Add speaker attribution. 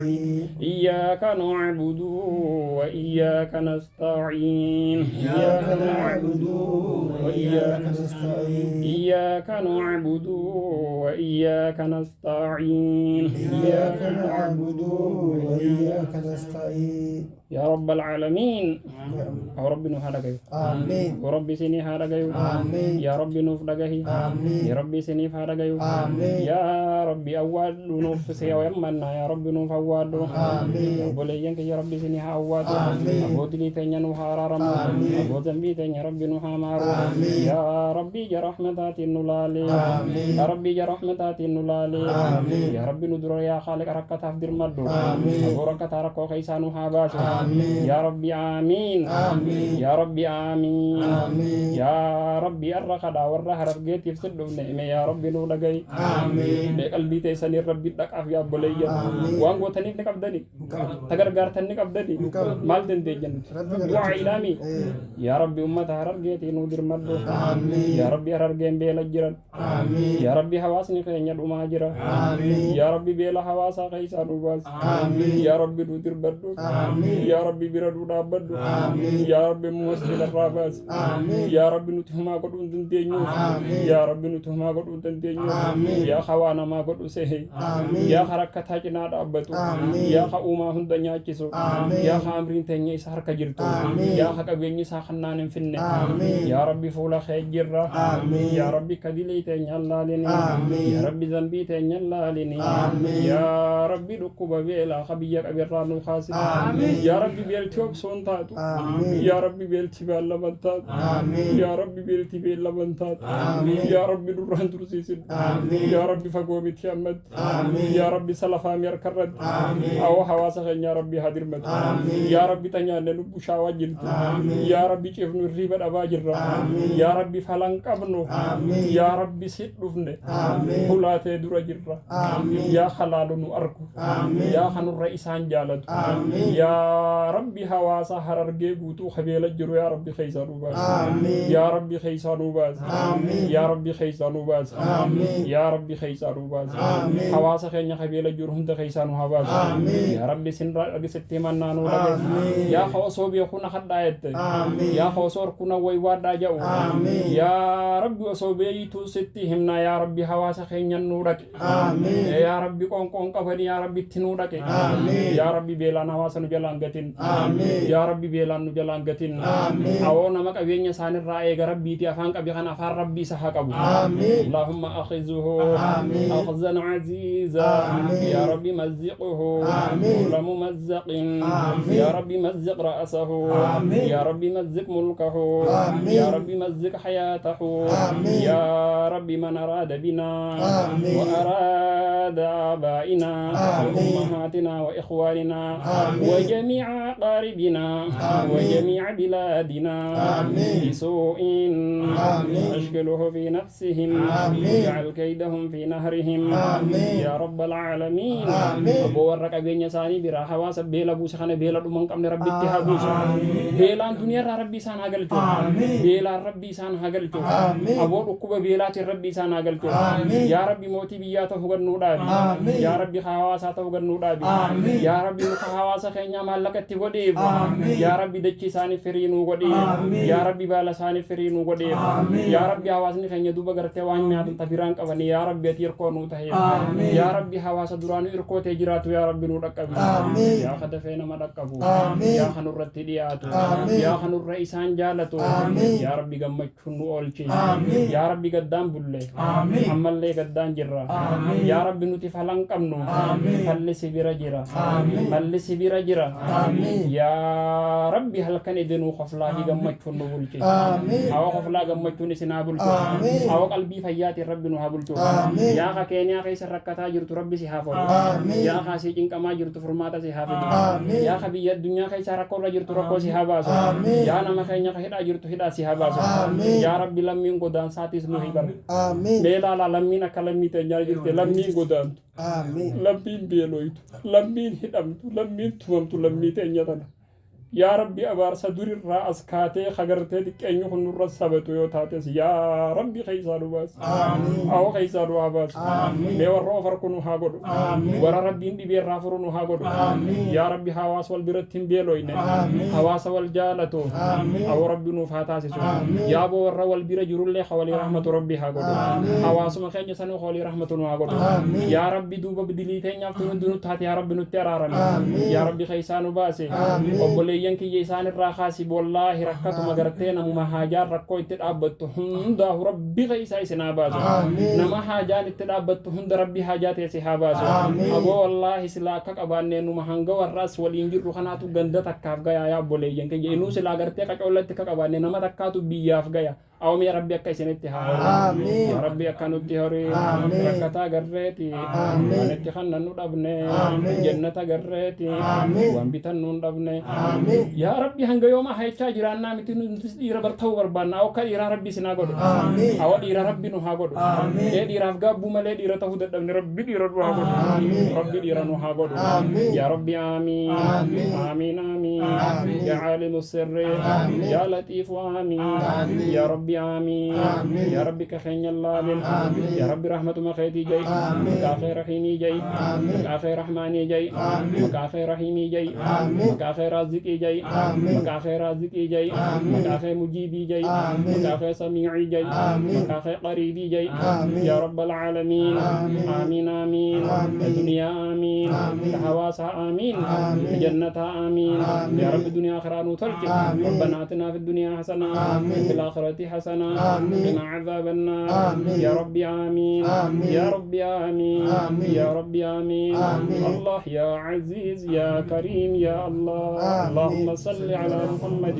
Speaker 1: إياك نعبد وإياك نستعين
Speaker 2: إياك نعبد وإياك نستعين
Speaker 1: إياك نعبد وإياك نستعين
Speaker 2: إياك نعبد وإياك نستعين
Speaker 1: يا رب العالمين يا رب نهارك
Speaker 2: آمين
Speaker 1: ورب سني هارك
Speaker 2: آمين
Speaker 1: يا رب نوف دغه
Speaker 2: آمين
Speaker 1: يا رب سني هارك
Speaker 2: آمين
Speaker 1: يا رب أول نوف سيا ويمنا يا رب نوف أول
Speaker 2: آمين
Speaker 1: أبو لينك يا رب سني هاوات
Speaker 2: آمين
Speaker 1: أبو دلي تنيا نهارارم
Speaker 2: آمين
Speaker 1: أبو ذنبي تنيا رب نهامار
Speaker 2: آمين
Speaker 1: يا ربي يا رحمتات النلالي
Speaker 2: آمين
Speaker 1: يا ربي يا رحمتات النلالي
Speaker 2: آمين
Speaker 1: يا ربي ندر يا خالق ركعت أفدر مدو
Speaker 2: آمين
Speaker 1: أبو ركعت ركو خيسانو هاباس
Speaker 2: آمين
Speaker 1: يا ربي آمين
Speaker 2: آمين
Speaker 1: يا ربي آمين
Speaker 2: آمين
Speaker 1: يا ربي الرخدا والرهر جيت يفسد نعمة يا ربي نولجي
Speaker 2: آمين
Speaker 1: قلبي تيسني ربي دك أفيا بوليا وانغو تنيك نكبدني تغرغر تنيك أبدني مال تنتجن دعاء إلامي يا ربي أمة هرر جيت نودر مدو
Speaker 2: آمين
Speaker 1: يا ربي هرر جيم بيلا جيران
Speaker 2: آمين
Speaker 1: يا ربي حواسني خينيا دوما جيرا
Speaker 2: آمين
Speaker 1: يا ربي بيلا حواسا خيسا نوباس
Speaker 2: آمين
Speaker 1: يا ربي نودر بدو
Speaker 2: آمين
Speaker 1: يا ربي بيردو بدو
Speaker 2: آمين
Speaker 1: يا ربي موسل الراباس
Speaker 2: آمين
Speaker 1: يا ربي نتهما قدون تنتينيو
Speaker 2: آمين
Speaker 1: يا ربي نتهما قدون تنتينيو
Speaker 2: آمين
Speaker 1: يا خوانا ما قدو سهي
Speaker 2: آمين
Speaker 1: يا حركة هاجنا دابتو
Speaker 2: آمين
Speaker 1: يا خاوما هندنيا كيسو
Speaker 2: آمين
Speaker 1: يا خامرين تنيا سحر كجرتو
Speaker 2: آمين
Speaker 1: يا خكبيني ساخنان فيني
Speaker 2: آمين
Speaker 1: يا ربي فولا خيجرا
Speaker 2: آمين
Speaker 1: يا ربي كدلي تنيا لالني
Speaker 2: آمين
Speaker 1: يا ربي ذنبي تنيا لالني
Speaker 2: آمين
Speaker 1: يا ربي ركوب بيلا خبيك أبيرانو خاسر
Speaker 2: آمين
Speaker 1: يا ربي بيلتوب سونتاتو
Speaker 2: آمين
Speaker 1: يا ربي بيلتي بالله بنتات
Speaker 2: آمين
Speaker 1: يا ربي بيلتي بالله بنتات
Speaker 2: آمين
Speaker 1: يا ربي دران ترسيسن
Speaker 2: آمين
Speaker 1: يا ربي فقومي تيامد
Speaker 2: آمين
Speaker 1: يا ربي سلفا مير كرد
Speaker 2: آمين
Speaker 1: أو حواسا يا ربي هادر مد
Speaker 2: آمين
Speaker 1: يا ربي تنيا نلبو شاواجل
Speaker 2: آمين
Speaker 1: يا ربي شفنو الريبة أباجر
Speaker 2: آمين
Speaker 1: يا ربي فلان قبنو
Speaker 2: آمين
Speaker 1: يا ربي سيد رفنه
Speaker 2: آمين
Speaker 1: هلاتي درجر
Speaker 2: آمين
Speaker 1: يا خلالو أركو
Speaker 2: آمين
Speaker 1: يا خنو الرئيسان جالد
Speaker 2: آمين
Speaker 1: يا ربي حواسا حررجي بوتو خبيلة جرو يا ربي خيسانو باس
Speaker 2: آمين
Speaker 1: يا ربي خيسانو باس
Speaker 2: آمين
Speaker 1: يا ربي خيسانو باس
Speaker 2: آمين
Speaker 1: يا ربي خيسانو باس
Speaker 2: آمين
Speaker 1: حواسا خينيا خبيلة جرو هند خيسانو هباس
Speaker 2: آمين
Speaker 1: يا ربي سنرا أجي ستيمان نانو
Speaker 2: آمين
Speaker 1: يا خوصو بيكون حد آيت
Speaker 2: آمين
Speaker 1: يا خوصور كنا ويواد جاو
Speaker 2: آمين
Speaker 1: يا ربي وصوبي تو ستيهمنا يا ربي حواسا خينيا نورك
Speaker 2: آمين
Speaker 1: يا ربي كون كفني يا ربي تنورك
Speaker 2: آمين
Speaker 1: يا ربي بيلان حواسا نجلانغتين
Speaker 2: آمين
Speaker 1: يا ربي بيلان نجلانغتين
Speaker 2: آمين
Speaker 1: أونا ما كبيني سان الرأي ربي تي أفان كبي خنا فار ربي سحقبو
Speaker 2: آمين
Speaker 1: اللهم أخذه
Speaker 2: آمين
Speaker 1: أخذا عزيزا
Speaker 2: آمين
Speaker 1: يا ربي مزقه
Speaker 2: آمين
Speaker 1: كل ممزق
Speaker 2: آمين
Speaker 1: يا ربي مزق رأسه
Speaker 2: آمين
Speaker 1: يا ربي مزق ملكه
Speaker 2: آمين
Speaker 1: يا ربي مزق حياته
Speaker 2: آمين
Speaker 1: يا ربي من أراد بنا
Speaker 2: آمين
Speaker 1: وأراد آبائنا
Speaker 2: آمين
Speaker 1: وأمهاتنا وإخواننا
Speaker 2: آمين
Speaker 1: وجميع أقاربنا
Speaker 2: آمين
Speaker 1: وجميع بلادنا
Speaker 2: آمين
Speaker 1: بسوء
Speaker 2: آمين
Speaker 1: أشكله في نفسهم
Speaker 2: آمين
Speaker 1: اجعل كيدهم في نهرهم
Speaker 2: آمين
Speaker 1: يا رب العالمين
Speaker 2: آمين
Speaker 1: أبو ورق أبين يساني برا حواس بيلا بوس خانة بيلا دمان كم ربي تهابوس بيلا دنيا ربي سان هاجلتو بيلا ربي سان هاجلتو
Speaker 2: آمين
Speaker 1: أبو ركوب بيلا ربي سان هاجلتو
Speaker 2: آمين
Speaker 1: يا ربي موتي بياته هو النودابي
Speaker 2: آمين
Speaker 1: يا ربي حواساته هو النودابي
Speaker 2: آمين
Speaker 1: يا ربي حواس خينيا مالكتي وديف
Speaker 2: آمين
Speaker 1: يا ربي دچي ساني فرينو وديف
Speaker 2: آمين
Speaker 1: يا ربي بالا ساني فرينو وديف
Speaker 2: آمين
Speaker 1: يا ربي حواسني خينيا دوبا غرتي وان مياتن تبيران قبني يا ربي تيركو نو تهي
Speaker 2: آمين
Speaker 1: يا ربي حواس درانو إركو تجراتو يا ربي نو دقبي
Speaker 2: آمين
Speaker 1: يا خدفينا ما دقبو
Speaker 2: آمين
Speaker 1: يا خنور رتدياتو
Speaker 2: آمين
Speaker 1: يا خنور رئيسان جالتو
Speaker 2: آمين
Speaker 1: يا ربي غمچون اولچي
Speaker 2: آمين
Speaker 1: يا ربي قدام بله
Speaker 2: آمين
Speaker 1: عمل قدام جرا
Speaker 2: آمين
Speaker 1: يا ربي نوتي فلان قمنو
Speaker 2: آمين
Speaker 1: فلسي بيرا جرا
Speaker 2: آمين
Speaker 1: فلسي بيرا جرا
Speaker 2: آمين
Speaker 1: يا ربي هل كان يدنو خفلا غمچون اولچي
Speaker 2: آمين
Speaker 1: أو خفلا غمچون سنابلتو
Speaker 2: آمين
Speaker 1: أو قلبي فياتي ربي نو هابلتو
Speaker 2: آمين
Speaker 1: يا كينيا كيس ركتا جرت ربي سيحافظ
Speaker 2: آمين
Speaker 1: يا خاسي جنكما جرت فرماتا سيحافظ
Speaker 2: آمين
Speaker 1: يا خبي الدنيا كيس ركورا جرت ركو سيحاباس
Speaker 2: آمين
Speaker 1: يا نما كينيا كهدا جرت هدا سيحاباس
Speaker 2: آمين
Speaker 1: يا ربي لمين قدان ساتيس نو هيبر
Speaker 2: آمين
Speaker 1: بيلا لا لمين كلمي تنيا جرت لمين قدان
Speaker 2: آمين
Speaker 1: لمين بيلويت لمين هدمت لمين تومت لمين تنيا تنا يا ربي أبار سدور الرأس كاتي خجرتي كأنه خنور السبت ويوتاتس يا ربي خيسارو بس أو خيسارو بس بيور روفر كنو هاغدو ورا ربي دي بير رافرونو هاغدو يا ربي حواس والبرتين بيلوين حواس والجالتو أو ربي نوفاتاسي يا بو ورا والبير جرول لي حوالي رحمة ربي هاغدو حواس ما خيني سنو حوالي رحمة هاغدو يا ربي دوبا بدليتين يافتون دونو تاتي يا ربي نتيرارن يا ربي خيسانو باسي وبولي ينكي يسان الراخاسي والله ركتو مغرتين مما حاجار ركو اتدابت هنده ربي غيسا يسنا باسو نما حاجان اتدابت هند ربي حاجات يسيها باسو أبو والله سلاكك أباني نما هنگو الراس والينجر روحاناتو غندتك كافغايا يا بولي ينكي ينو سلاغرتك أولتك أباني نما تكاتو بيافغايا أو يا ربي أكاي سنتها يا ربي أكانو تهوري ركتا غرتي ونتخن ندبني جنة غرتي وانبتن ندبني يا ربي هنگا يوم هيتشا جيراننا متي نتسير برتو بربانا أو كديرا ربي سناغود أو ديرا ربي نهاغود ديرا فغابو ملي ديرا تهود دبني ربي ديرا نهاغود ربي ديرا نهاغود يا ربي آمين آمين آمين يا عالم السر يا لطيف آمين يا ربي آمين يا ربي كخين الله يا ربي رحمة ما خيتي جاي مكاخي رحيمي جاي مكاخي رحماني جاي مكاخي رحيمي جاي مكاخي رازقي جاي مكاخي رازقي جاي مكاخي مجيبي جاي مكاخي سميعي جاي مكاخي قريبي جاي يا رب العالمين آمين آمين الدنيا آمين حواسها آمين جنتها آمين يا رب الدنيا آخرة نوتلك ربنا آتنا في الدنيا حسنة في الآخرة حسنة قنا عذاب النار يا ربي آمين يا ربي آمين يا ربي آمين الله يا عزيز يا كريم يا الله اللهم صل على محمد